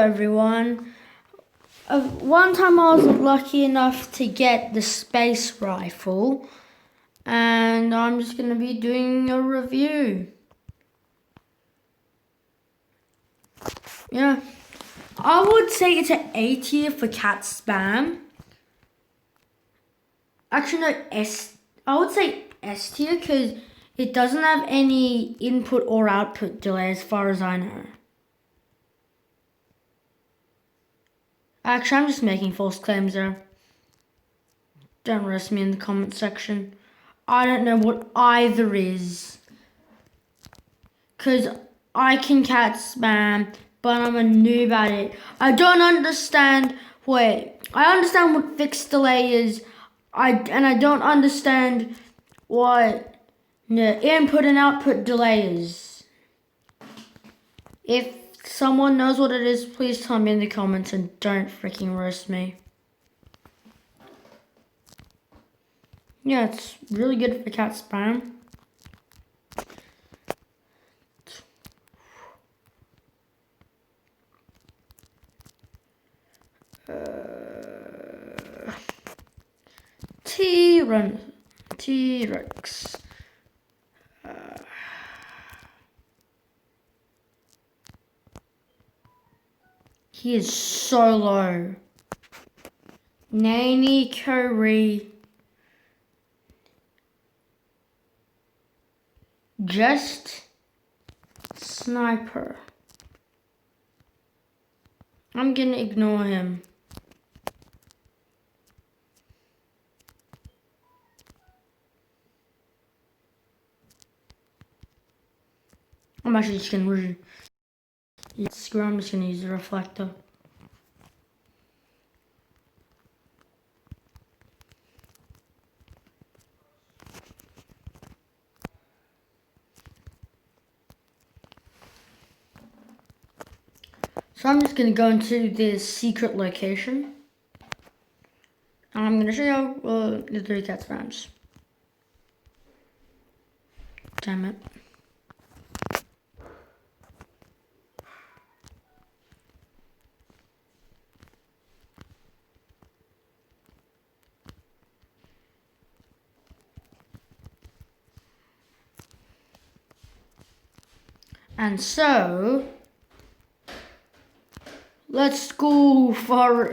everyone. One time I was lucky enough to get the space rifle, and I'm just going to be doing a review. Yeah, I would say it's an A tier for cat spam. Actually, no, I would say S tier because it doesn't have any input or output delay as far as I know. Actually, I'm just making false claims there. Don't roast me in the comment section. I don't know what either is. Because I can cat spam, but I'm a noob at it. I don't understand. Wait, I understand what fixed delay is. I don't understand what input and output delay is. If someone knows what it is, please tell me in the comments and don't freaking roast me. Yeah, it's really good for cat spam. T-Rex. He is so low. Nani Curry. Just sniper. I'm gonna ignore him. I'm actually just gonna screw. I'm just gonna use the reflector. So I'm just gonna go into this secret location. And I'm gonna show you the 3 cat spams. Damn it. And so, let's go far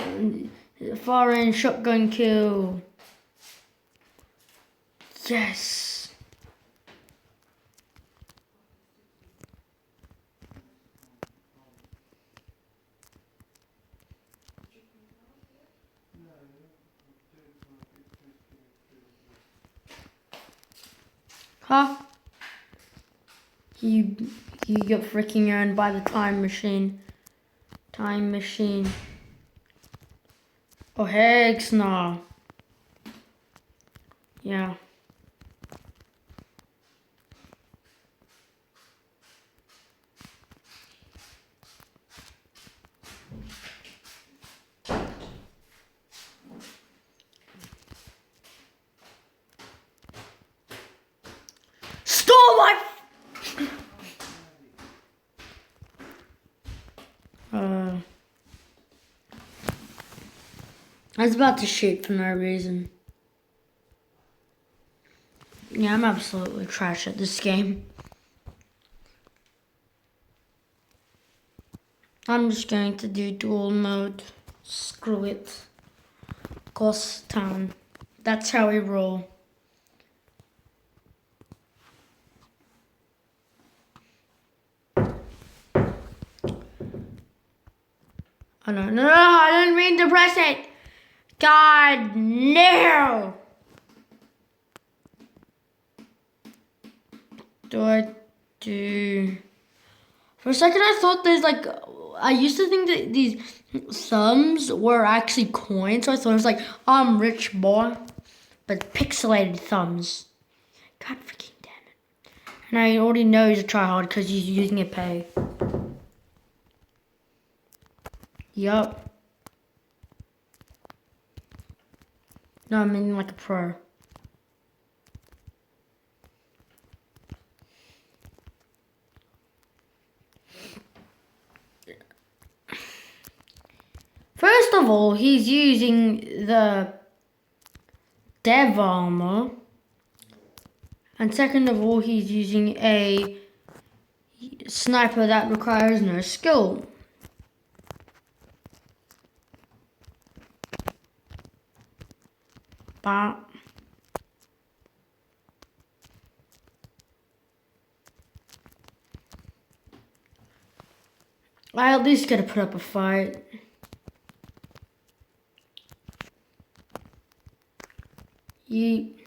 range shotgun kill. Yes. Huh? You got freaking earned by the time machine. Time machine. Oh heck no. Yeah. Stole my I was about to shoot for no reason. Yeah, I'm absolutely trash at this game. I'm just going to do dual mode. Screw it. Ghost Town. That's how we roll. Oh no, I didn't mean to press it. God, no. For a second I thought I used to think that these thumbs were actually coins, so I thought it was like, I'm rich boy. But pixelated thumbs. God freaking damn it. And I already know he's a tryhard because he's using a pay. Yup. No, I mean like a pro. of all, he's using the dev armor. And second of all, he's using a sniper that requires no skill. But I at least gotta put up a fight. Yeet.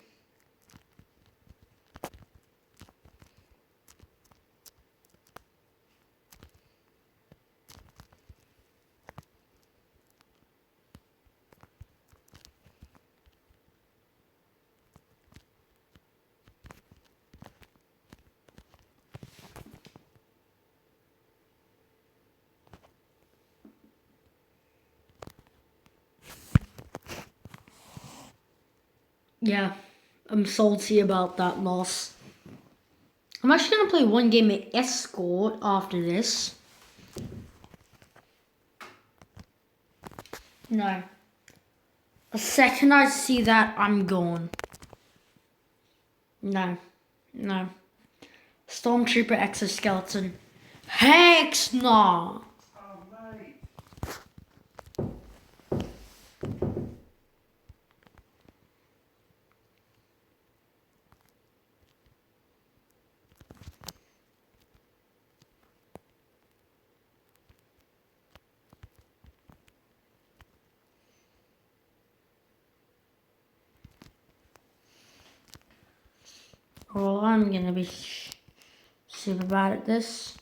Yeah, I'm salty about that loss. I'm actually gonna play one game of Escort after this. No. The second I see that, I'm gone. No. No. Stormtrooper exoskeleton. Hex no! Well, I'm gonna be super bad at this.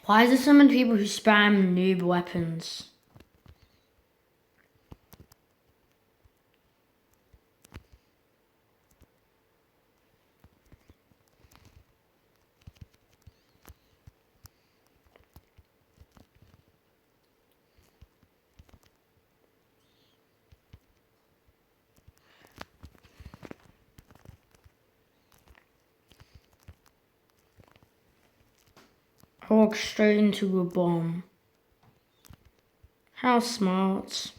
Why is there so many people who spam noob weapons? I walked straight into a bomb. How smart.